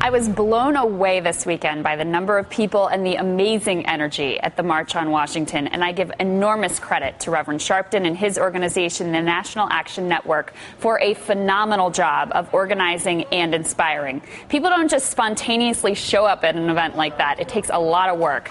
I was blown away this weekend by the number of people and the amazing energy at the March on Washington, and I give enormous credit to Reverend Sharpton and his organization, the National Action Network, for a phenomenal job of organizing and inspiring. People don't just spontaneously show up at an event like that. It takes a lot of work.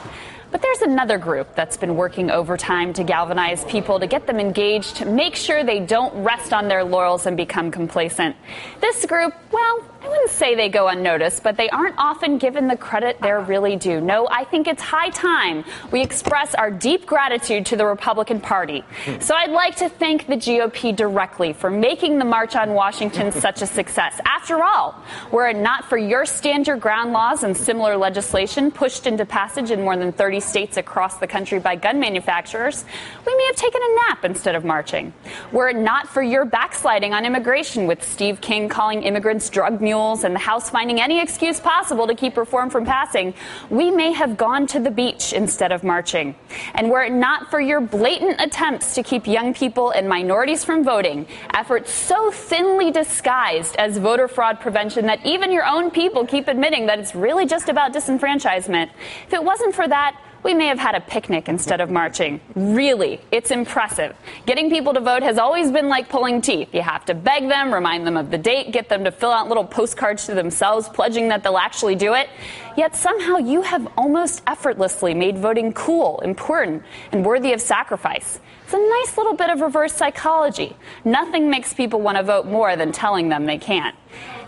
But there's another group that's been working overtime to galvanize people, to get them engaged, to make sure they don't rest on their laurels and become complacent. This group, well, I wouldn't say they go unnoticed, but they aren't often given the credit they're really due. No, I think it's high time we express our deep gratitude to the Republican Party. So I'd like to thank the GOP directly for making the March on Washington such a success. After all, were it not for your stand your ground laws and similar legislation pushed into passage in more than 30 states across the country by gun manufacturers, we may have taken a nap instead of marching. Were it not for your backsliding on immigration, with Steve King calling immigrants drug mules and the House finding any excuse possible to keep reform from passing, we may have gone to the beach instead of marching. And were it not for your blatant attempts to keep young people and minorities from voting, efforts so thinly disguised as voter fraud prevention that even your own people keep admitting that it's really just about disenfranchisement, if it wasn't for that, we may have had a picnic instead of marching. Really, it's impressive. Getting people to vote has always been like pulling teeth. You have to beg them, remind them of the date, get them to fill out little postcards to themselves pledging that they'll actually do it. Yet somehow you have almost effortlessly made voting cool, important, and worthy of sacrifice. It's a nice little bit of reverse psychology. Nothing makes people want to vote more than telling them they can't.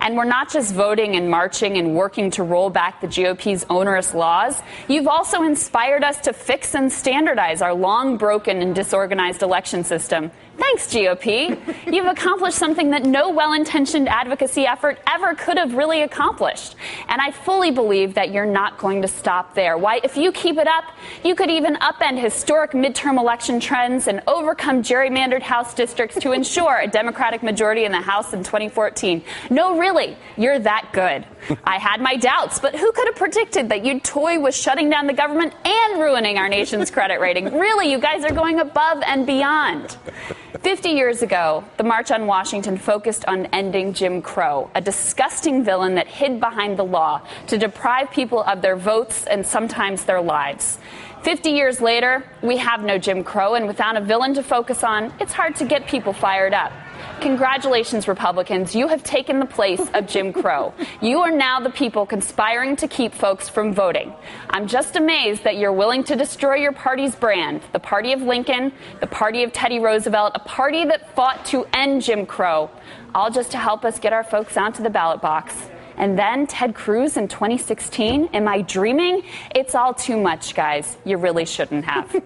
And we're not just voting and marching and working to roll back the GOP's onerous laws. You've also inspired us to fix and standardize our long broken and disorganized election system. Thanks, GOP. You've accomplished something that no well-intentioned advocacy effort ever could have really accomplished. And I fully believe that you're not going to stop there. Why, if you keep it up, you could even upend historic midterm election trends and overcome gerrymandered House districts to ensure a Democratic majority in the House in 2014. No, really, you're that good. I had my doubts, but who could have predicted that you'd toy with shutting down the government and ruining our nation's credit rating? Really, you guys are going above and beyond. 50 years ago, the March on Washington focused on ending Jim Crow, a disgusting villain that hid behind the law to deprive people of their votes and sometimes their lives. 50 years later, we have no Jim Crow, and without a villain to focus on, it's hard to get people fired up. Congratulations, Republicans. You have taken the place of Jim Crow. You are now the people conspiring to keep folks from voting. I'm just amazed that you're willing to destroy your party's brand, the party of Lincoln, the party of Teddy Roosevelt, a party that fought to end Jim Crow, all just to help us get our folks onto the ballot box. And then Ted Cruz in 2016? Am I dreaming? It's all too much, guys. You really shouldn't have.